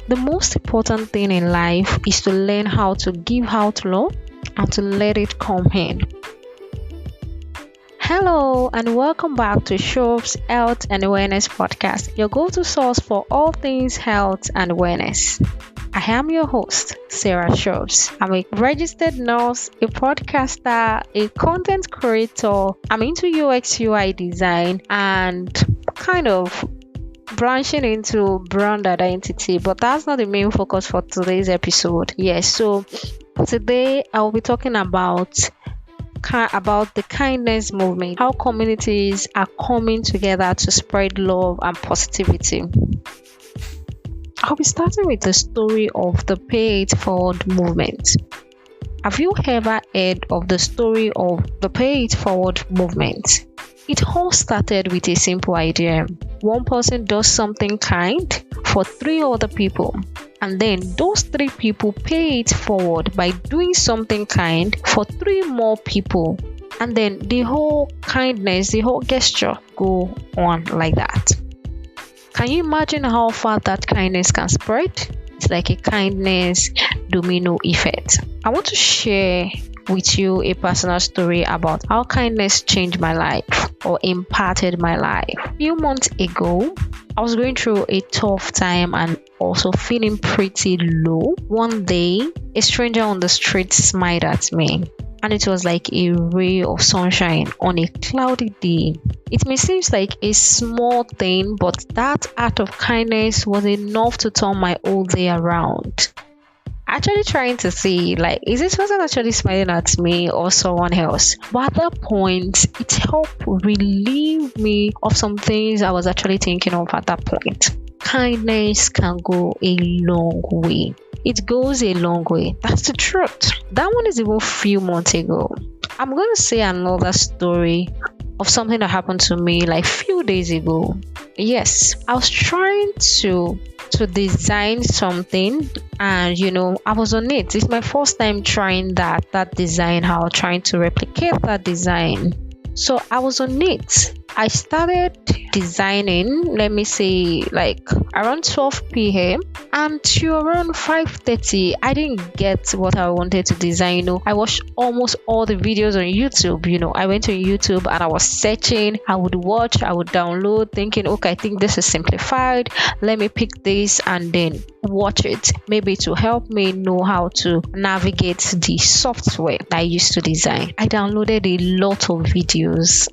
The most important thing in life is to learn how to give out love and to let it come in. Hello and welcome back to Shobbs Health and Awareness Podcast, your go-to source for all things health and awareness. I am your host, Sarah Shobbs. I'm a registered nurse, a podcaster, a content creator. I'm into UX UI design and kind of branching into brand identity, but that's not the main focus for today's episode. Yes, so today I'll be talking about the kindness movement, how communities are coming together to spread love and positivity. I'll be starting with the story of the Pay It Forward movement. Have you ever heard of the story of the Pay It Forward movement? It all started with a simple idea. One person does something kind for 3 other people, and then those 3 people pay it forward by doing something kind for 3 more people, and then the whole kindness, the whole gesture go on like that. Can you imagine how far that kindness can spread? It's like a kindness domino effect. I want to share with you a personal story about how kindness changed my life or impacted my life. A few months ago, I was going through a tough time and also feeling pretty low. One day, a stranger on the street smiled at me, and it was like a ray of sunshine on a cloudy day. It may seem like a small thing, but that act of kindness was enough to turn my whole day around. Actually trying to see, like, is this person actually smiling at me or someone else? But at that point, it helped relieve me of some things I was actually thinking of at that point. Kindness can go a long way. It goes a long way. That's the truth. That one is even a few months ago. I'm going to say another story of something that happened to me like few days ago. Yes, I was trying to design something, and I was on it. It's my first time trying that design, how trying to replicate that design. So I was on it. I started designing, let me say, like around 12 p.m. and to around 5:30, I didn't get what I wanted to design. I watched almost all the videos on YouTube. I went to YouTube and I was searching. I would watch, I would download, thinking, okay, I think this is simplified. Let me pick this and then watch it. Maybe to help me know how to navigate the software that I used to design. I downloaded a lot of videos.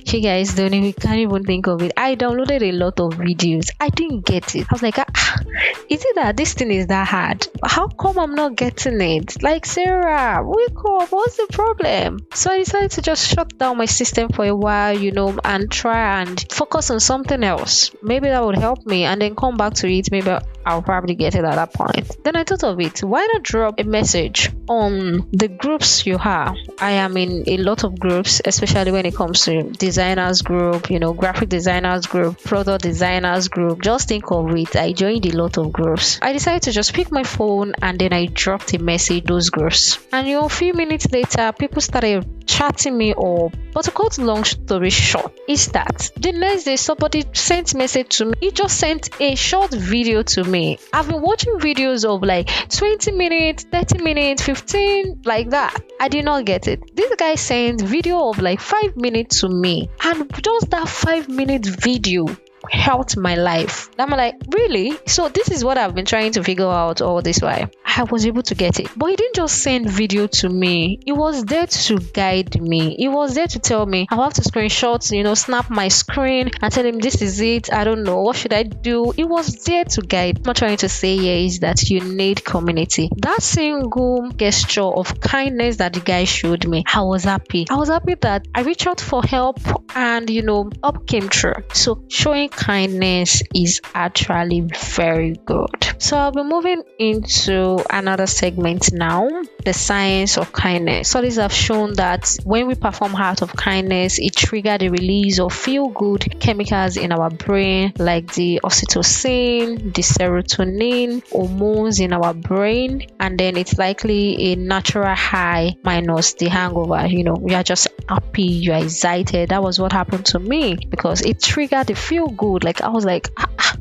You guys can't even think of it. I downloaded a lot of videos. I didn't get it. I was like, is it that this thing is that hard? How come I'm not getting it? Like, Sarah, wake up. What's the problem? So I decided to just shut down my system for a while, and try and focus on something else. Maybe that would help me, and then come back to it. Maybe I'll probably get it at that point. Then I thought of it. Why not drop a message on the groups you have? I am in a lot of groups, especially when it comes to designers group, graphic designers group, product designers group. Just think of it. I joined a lot of groups. I decided to just pick my phone and then I dropped a message those groups. And a few minutes later, people started chatting me up. But to cut long story short, is that the next day somebody sent message to me. He just sent a short video to me. I've been watching videos of like 20 minutes, 30 minutes, 15, like that. I did not get it. This guy sent video of like 5 minutes to me, and just that 5-minute video helped my life. I'm like, really? So this is what I've been trying to figure out all this while. I was able to get it. But he didn't just send video to me. He was there to guide me. He was there to tell me I have to screenshot, snap my screen and tell him this is it. I don't know. What should I do? He was there to guide. What I'm trying to say here is that you need community. That single gesture of kindness that the guy showed me, I was happy. I was happy that I reached out for help and, help came through. So showing kindness is actually very good. So I'll be moving into another segment now, the science of kindness. Studies have shown that when we perform acts of kindness, it triggers the release of feel-good chemicals in our brain, like the oxytocin, the serotonin, hormones in our brain, and then it's likely a natural high minus the hangover. You are just happy, you're excited. That was what happened to me because it triggered the feel good. Like I was like,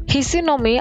he's seen on me.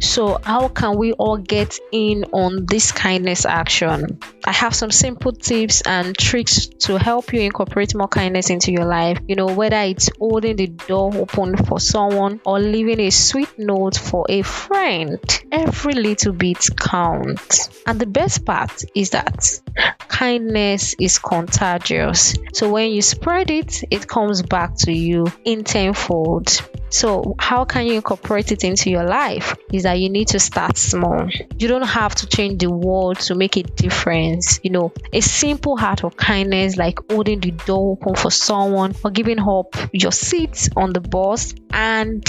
So how can we all get in on this kindness action? I have some simple tips and tricks to help you incorporate more kindness into your life. Whether it's holding the door open for someone or leaving a sweet note for a friend, every little bit counts. And the best part is that kindness is contagious. So when you spread it, it comes back to you in tenfold. So how can you incorporate it into your life? Is that you need to start small. You don't have to change the world to make a difference. A simple act of kindness like holding the door open for someone or giving up your seat on the bus. And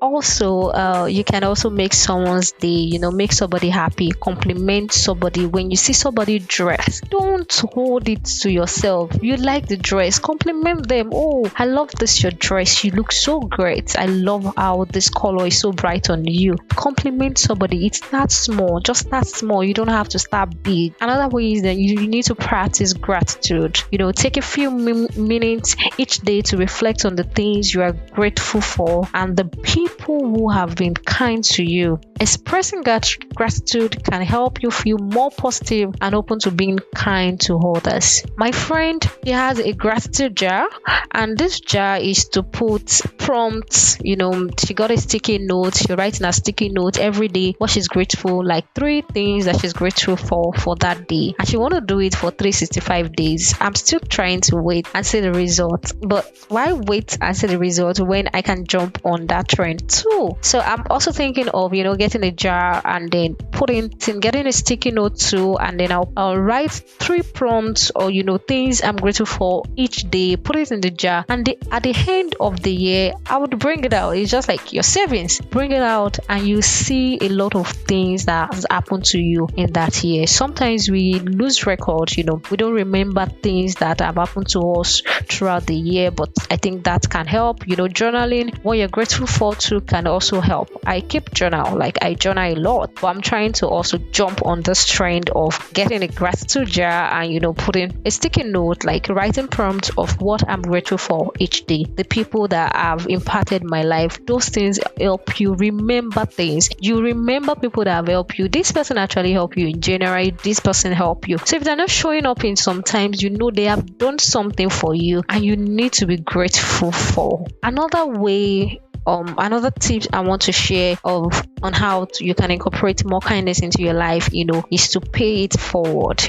also you can also make someone's day, make somebody happy, compliment somebody. When you see somebody dressed, don't hold it to yourself. You like the dress, compliment them. Oh, I love this your dress, you look so great. I love how this color is so bright on you. Compliment somebody. It's that small. Just start small. You don't have to start big. Another way is that you need to practice gratitude. Take a few minutes each day to reflect on the things you are grateful for and the people who have been kind to you. Expressing gratitude can help you feel more positive and open to being kind to others. My friend, she has a gratitude jar, and this jar is to put prompts. She got a sticky note. She writes in a sticky note every day what she's grateful, like 3 things that she's grateful for that day, and she want to do it for 365 days. I'm still trying to wait and see the result, but why wait and see the result when I can jump on that trend too? So I'm also thinking of getting a jar and then getting a sticky note too, and then I'll write 3 prompts or things I'm grateful for each day, put it in the jar, and at the end of the year I would bring it out. It's just like your savings. Bring it out and you see a lot of things that has happened to you in that year. Sometimes we lose record, we don't remember things that have happened to us throughout the year, but I think that can help. Journaling what you're grateful for too can also help. I keep journal, like I journal a lot, but I'm trying to also jump on this trend of getting a gratitude jar and putting a sticky note, like writing prompts of what I'm grateful for each day, the people that have impacted my life. Those things help you remember things. You remember people that have helped you. This person actually helped you in January, this person helped you. So if they're not showing up in sometimes, they have done something for you and you need to be grateful for. Another tip I want to share on how you can incorporate more kindness into your life, is to pay it forward.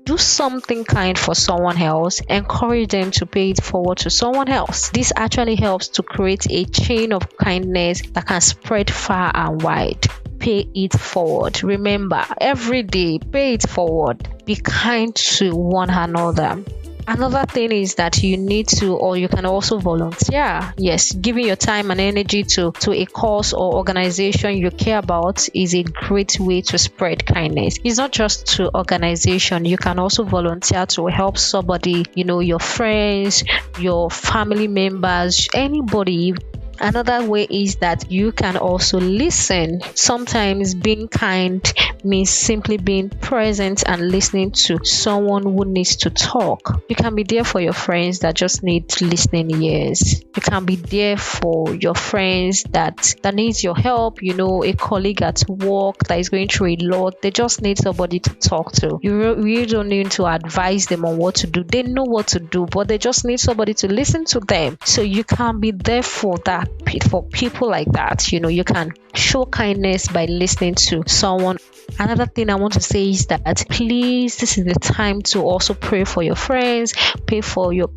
Do something kind for someone else. Encourage them to pay it forward to someone else. This actually helps to create a chain of kindness that can spread far and wide. Pay it forward. Remember, every day, pay it forward. Be kind to one another. Another thing is that you can also volunteer. Yes, giving your time and energy to a cause or organization you care about is a great way to spread kindness. It's not just to organization. You can also volunteer to help somebody, your friends, your family members, anybody. Another way is that you can also listen. Sometimes being kind means simply being present and listening to someone who needs to talk. You can be there for your friends that just need listening ears. You can be there for your friends that needs your help. A colleague at work that is going through a lot. They just need somebody to talk to. You really don't need to advise them on what to do. They know what to do, but they just need somebody to listen to them. So you can be there for that. For people like that, you can show kindness by listening to someone. Another thing I want to say is that please, this is the time to also pray for your friends, pray for your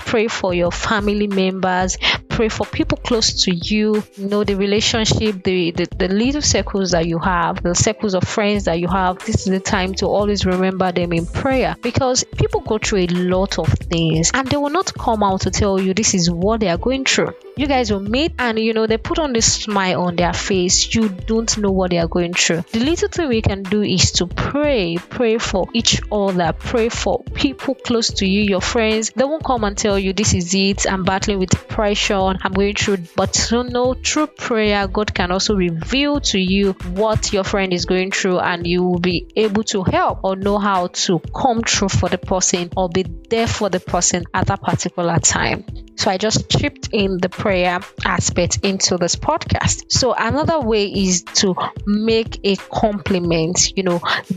family members, pray for people close to you. The relationship, the little circles that you have, the circles of friends that you have. This is the time to always remember them in prayer, because people go through a lot of things and they will not come out to tell you this is what they are going through. You guys will meet and they put on this smile on their face. You don't know what they are going through. The little thing we can do is to pray for each other. Pray for people close to you, your friends. They won't come and tell you this is it, I'm battling with depression, I'm going through. But through prayer, God can also reveal to you what your friend is going through, and you will be able to help or know how to come through for the person or be there for the person at that particular time. So I just chipped in the prayer aspect into this podcast. So another way is to make a compliment,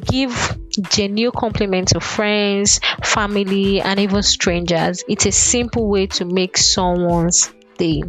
give genuine compliment to friends, family, and even strangers. It's a simple way to make someone's day.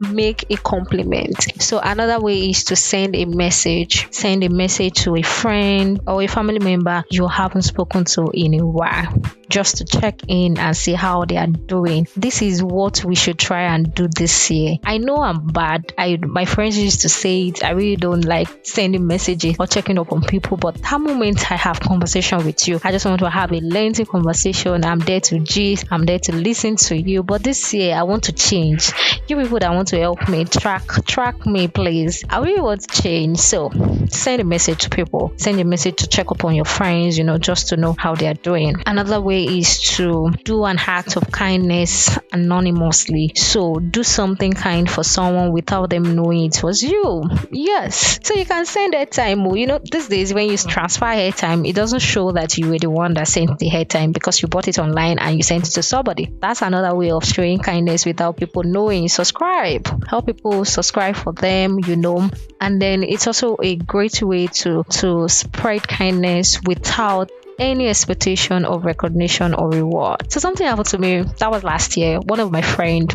Make a compliment. So another way is to send a message to a friend or a family member you haven't spoken to in a while, just to check in and see how they are doing. This is what we should try and do this year. I know I'm bad. My friends used to say it. I really don't like sending messages or checking up on people, but that moment I have conversation with you, I just want to have a lengthy conversation. I'm there to gist, I'm there to listen to you. But this year I want to change. You people that want to help me, track me, please. I really want to change. So send a message to people. Send a message to check up on your friends, just to know how they are doing. Another way is to do an act of kindness anonymously. So do something kind for someone without them knowing it was you. Yes. So you can send airtime. These days when you transfer airtime, it doesn't show that you were the one that sent the airtime because you bought it online and you sent it to somebody. That's another way of showing kindness without people knowing. Subscribe. Help people subscribe for them, and then it's also a great way to spread kindness without any expectation of recognition or reward. So something happened to me that was last year. One of my friends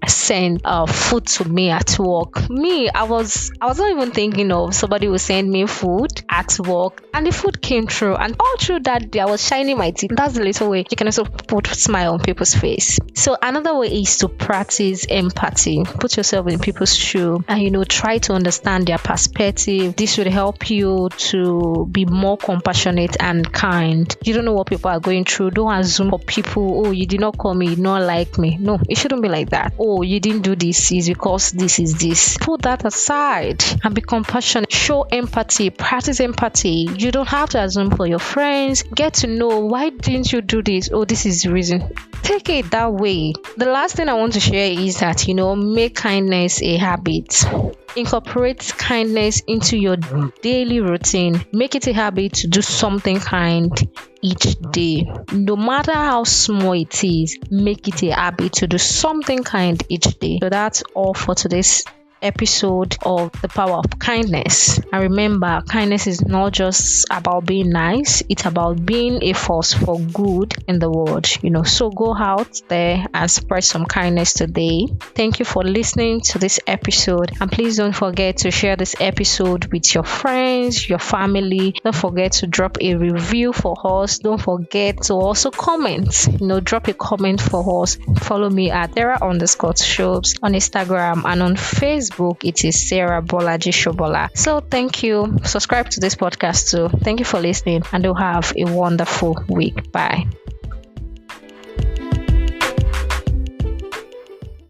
sent food to me at work. I was not even thinking of somebody will send me food at work, and the food came through, and all through that day I was shining my teeth. That's the little way you can also put a smile on people's face. So another way is to practice empathy. Put yourself in people's shoe and try to understand their perspective. This would help you to be more compassionate and kind. You don't know what people are going through. Don't assume for people, you did not call me, you did not like me. No, it shouldn't be like that. You didn't do this is because this is this. Put that aside and be compassionate. Show empathy. Practice empathy. You don't have to assume for your friends. Get to know, why didn't you do this? This is the reason. Take it that way. The last thing I want to share is that make kindness a habit. Incorporate kindness into your daily routine. Make it a habit to do something kind each day. No matter how small it is, make it a habit to do something kind each day. So that's all for today's episode of The Power of Kindness. And remember, kindness is not just about being nice, it's about being a force for good in the world. So go out there and spread some kindness today. Thank you for listening to this episode, and please don't forget to share this episode with your friends, your family. Don't forget to drop a review for us. Don't forget to also comment. Drop a comment for us. Follow me at Sarah_Shobbs on Instagram, and on Facebook it is Sarah Bolaji Shobola. So thank you. Subscribe to this podcast too. Thank you for listening, and do have a wonderful week. Bye.